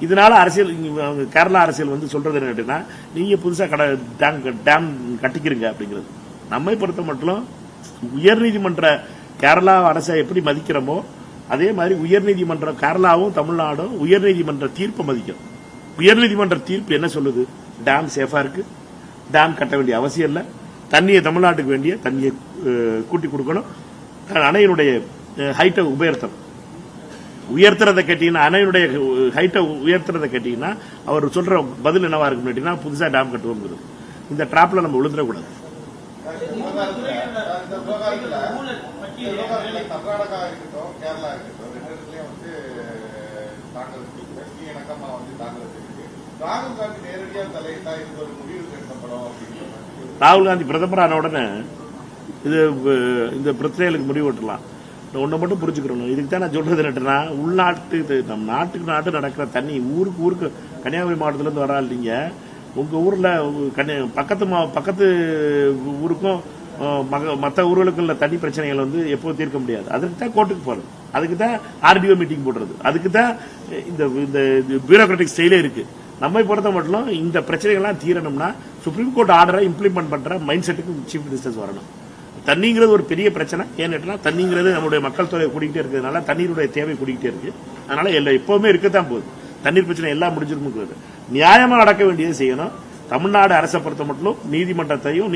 இதனால அரசியல் அவங்க கேரளா அரசியல் வந்து சொல்றது என்னன்னா, நீங்க புதுசா டேம் கட்டிக்கிறீங்க அப்படிங்கிறது. நம்மை பொறுத்த மட்டும் உயர்நீதிமன்ற கேரளா அரசை எப்படி மதிக்கிறோமோ அதே மாதிரி உயர்நீதிமன்றம் கேரளாவும் தமிழ்நாடும் உயர்நீதிமன்ற தீர்ப்பை மதிக்கும். உயர்நீதிமன்ற தீர்ப்பு என்ன சொல்லுது? டேம் சேஃபா இருக்கு, டேம் கட்ட வேண்டிய அவசியம் இல்லை, தண்ணியை தமிழ்நாட்டுக்கு வேண்டிய தண்ணியை கூட்டி கொடுக்கணும், அணையினுடைய ஹைட்டை உயர்த்துறதை கேட்டீங்கன்னா, அணையினுடைய ஹைட்டை உயர்த்துறதை கேட்டீங்கன்னா அவர் சொல்ற பதில் என்னவா இருக்கும் கேட்டீங்கன்னா, புதுசா டேம் கட்டுவோங்கிறது. இந்த டிராப்ல நம்ம விழுந்துடக்கூடாது. கர்நாடகா இருக்கட்டும், கேரளா இருக்கட்டும், ரெண்டு இடத்துலயும் வந்து காங்கிரஸ் இணக்கமா வந்து காங்கிரஸ் இருக்கு. ராகுல் காந்தி நேரடியா தலையிட்டா இது ஒரு முடிவு எடுக்கப்படும் அப்படின்னு ராகுல் காந்தி பிரதமர் ஆன உடனே இந்த பிரச்சனைகளுக்கு முடிவு விட்டுலாம். ஒன்றை மட்டும் புரிஞ்சுக்கிறோம். இதுக்கு தான் நான் சொல்றது என்னட்டுனா, உள்நாட்டு நம்ம நாட்டுக்கு நடக்கிற தண்ணி ஊருக்கு கன்னியாகுமரி மாவட்டத்திலேருந்து வரா இல்லைங்க, உங்க ஊர்ல பக்கத்து ஊருக்கும் மற்ற ஊர்களுக்கு உள்ள தண்ணி பிரச்சனைகள் வந்து எப்போ தீர்க்க முடியாது. அதுக்கு தான் கோர்ட்டுக்கு போறது, அதுக்கு தான் ஆர்டிஓ மீட்டிங் போடுறது, அதுக்கு தான் இந்த பியூரோக்ராட்டிக் ஸ்டைலே இருக்கு. நம்மை பொறுத்த மட்டும் இந்த பிரச்சனைகள்லாம் தீரணும்னா சுப்ரீம் கோர்ட் ஆர்டரை இம்ப்ளிமெண்ட் பண்ற மைண்ட் செட்டுக்கு சீஃப் மினிஸ்டர்ஸ் வரணும். தண்ணிங்கிறது ஒரு பெரிய பிரச்சனை. ஏன்னா தண்ணிங்கிறது நம்மளுடைய மக்கள் தொகை கூடிக்கிட்டே இருக்கிறதுனால தண்ணீருடைய தேவை கூடிக்கிட்டே இருக்கு. அதனால எப்பவுமே இருக்கத்தான் போகுது. தண்ணீர் பிரச்சனை எல்லாம் முடிஞ்சிருக்கும். நியாயமா நடக்க வேண்டியதை செய்யணும். தமிழ்நாடு அரசை பொறுத்த மட்டும் நீதிமன்றத்தையும்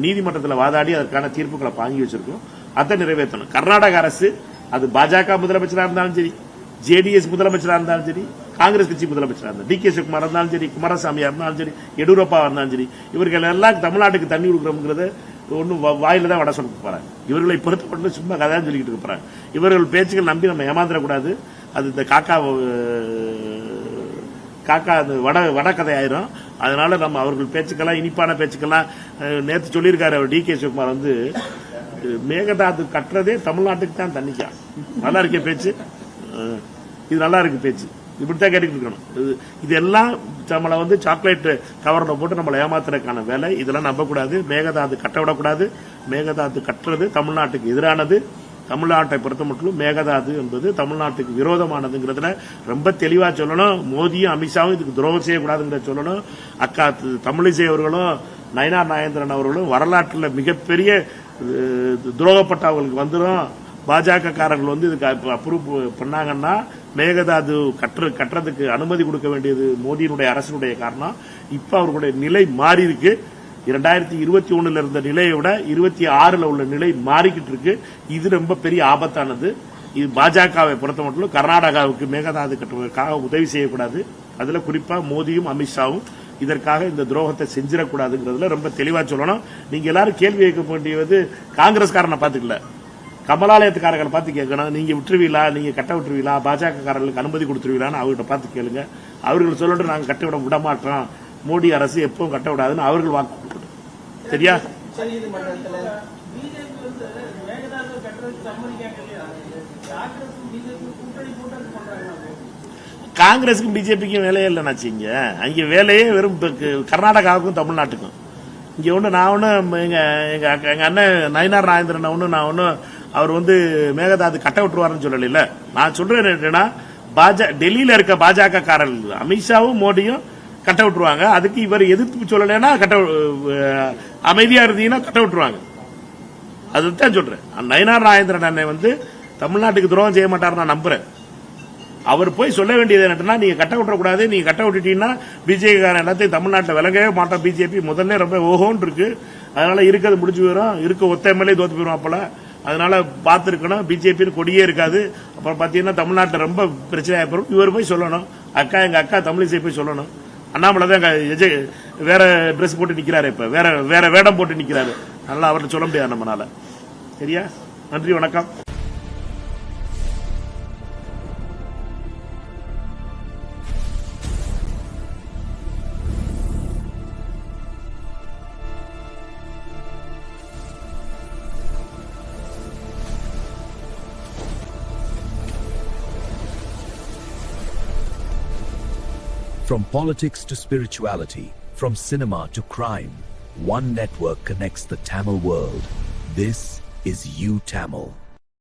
நீதிமன்றத்தில் வாதாடி அதற்கான தீர்ப்புகளை வாங்கி வச்சிருக்கோம். அதை நிறைவேற்றணும். கர்நாடக அரசு அது பாஜக முதலமைச்சராக இருந்தாலும் சரி, ஜேடிஎஸ் முதலமைச்சராக இருந்தாலும் சரி, காங்கிரஸ் கட்சி முதலமைச்சராக இருந்தாலும், டி.கே. சிவகுமார் இருந்தாலும் சரி, குமாரசாமியா இருந்தாலும் சரி, எடியூரப்பா இருந்தாலும் சரி, இவர்கள் எல்லாம் தமிழ்நாட்டுக்கு தண்ணி கொடுக்குறோங்கிறது ஒன்னும் வாயில தான் வட சொல்ல போறாங்க. இவர்களை பொறுத்தப்பட்டு சும்மா கதைன்னு சொல்லிக்கிட்டு இருக்க போறாங்க. இவர்கள் பேச்சுக்கள் நம்பி நம்ம ஏமாந்துடக்கூடாது. அது இந்த காக்கா வட கதை ஆயிரும். அதனால நம்ம அவர்கள் பேச்சுக்கெல்லாம் இனிப்பான பேச்சுக்கெல்லாம் நேற்று சொல்லியிருக்காரு அவர் டி.கே. சிவகுமார் வந்து, மேகதாது கட்டுறதே தமிழ்நாட்டுக்கு தான் தண்ணிக்கா. நல்லா இருக்கே பேச்சு, இது நல்லா இருக்கு பேச்சு. இப்படித்தான் கேட்டுக்கிட்டு இருக்கணும். இதெல்லாம் நம்மளை வந்து சாக்லேட் கவர்ல போட்டு நம்மளை ஏமாத்துறதுக்கான வேலை. இதெல்லாம் நம்பக்கூடாது. மேகதாது கட்ட விடக்கூடாது. மேகதாது கட்டுறது தமிழ்நாட்டுக்கு எதிரானது. தமிழ்நாட்டை பொறுத்த மட்டும் மேகதாது என்பது தமிழ்நாட்டுக்கு விரோதமானதுங்கிறதுல ரொம்ப தெளிவா சொல்லணும். மோடியும் அமித்ஷாவும் இதுக்கு துரோகம் செய்யக்கூடாதுங்கிற சொல்லணும். அக்கா தமிழிசை அவர்களும் நயினார் நாகேந்திரன் அவர்களும் வரலாற்றில் மிகப்பெரிய துரோகப்பட்டவர்களுக்கு வந்துடும். பாஜக காரர்கள் வந்து இதுக்கு அப்ரூவ் பண்ணாங்கன்னா மேகதாது கட்டுறதுக்கு அனுமதி கொடுக்க வேண்டியது மோடியினுடைய அரசினுடைய காரணம். இப்ப அவர்களுடைய நிலை மாறி இருக்கு. 2021 இருந்த நிலையை விட 26 உள்ள நிலை மாறிக்கிட்டு இருக்கு. இது ரொம்ப பெரிய ஆபத்தானது. இது பாஜகவை பொறுத்த மட்டும் கர்நாடகாவுக்கு மேகதாது கட்டுவதற்காக உதவி செய்யக்கூடாது. அதுல குறிப்பா மோடியும் அமித்ஷாவும் இதற்காக இந்த துரோகத்தை செஞ்சிடக்கூடாதுங்கிறதுல ரொம்ப தெளிவா சொல்லணும். நீங்க எல்லாரும் கேள்வி கேட்க வேண்டியது காங்கிரஸ்காரனை பாத்துக்கல, கமலாலயத்துக்காரர்களை பார்த்து கேட்கணும். நீங்க விட்டுருவீங்களா, நீங்க கட்ட விட்டுருவீங்களா, பாஜக காரர்களுக்கு அனுமதி கொடுத்துருவீங்களான்னு அவர்கிட்ட பார்த்து கேளுங்க. அவர்கள் சொல்லட்டும், நாங்க கட்ட விட மாட்டோம், மோடி அரசு எப்பவும் கட்ட விடாதுன்னு அவர்கள் வாக்கு கொடுக்கணும். சரியா? காங்கிரஸுக்கும் பிஜேபிக்கும் வேலையே இல்லைனாச்சு. அங்க வேலையே வெறும் கர்நாடகாவுக்கும் தமிழ்நாட்டுக்கும். இங்க ஒண்ணு நான் ஒண்ணு எங்க அண்ணன் நயினார் நாகேந்திரன் ஒண்ணு நான் ஒண்ணு அவர் வந்து மேகதாது கட்ட விட்டுருவாருன்னு சொல்லல. நான் சொல்றேன் என்னன்னா, டெல்லியில இருக்க பாஜக காரர்கள் அமித்ஷாவும் மோடியும் கட்ட விட்டுருவாங்க. அதுக்கு இவர் எதிர்ப்பு சொல்லலைன்னா அமைதியா இருந்தீங்கன்னா கட்ட விட்டுருவாங்க. அதுதான் சொல்றேன். நயினார் நாகேந்திரன் அண்ணன் வந்து தமிழ்நாட்டுக்கு துரோகம் செய்ய மாட்டார் நான் நம்புறேன். அவர் போய் சொல்ல வேண்டியது என்னன்னா, நீங்க கட்ட விட்டுறக்கூடாது, நீங்க கட்ட விட்டுட்டீங்கன்னா பிஜேபி காரன் எல்லாத்தையும் தமிழ்நாட்டில் விலகவே மாட்டோம். பிஜேபி முதல்ல ரொம்ப ஓஹோன்னு இருக்கு, அதனால இருக்கிறது முடிஞ்சு போயிடும், இருக்க ஒத்த எம்எல்ஏ தோத்து போயிடும். அப்பல அதனால பார்த்துருக்கணும், பிஜேபி கொடியே இருக்காது. அப்புறம் பாத்தீங்கன்னா தமிழ்நாட்டில் ரொம்ப பிரச்சனை ஆயிரும். இவர் போய் சொல்லணும், எங்க அக்கா தமிழிசை போய் சொல்லணும். அண்ணாமலை தான் வேற ட்ரெஸ் போட்டு நிக்கிறாரு, இப்ப வேற வேடம் போட்டு நிக்கிறாரு. அதனால அவர்கிட்ட சொல்ல முடியாது நம்மளால. சரியா? நன்றி, வணக்கம். From politics to spirituality, from cinema to crime, one network connects the Tamil world. This is UTamil.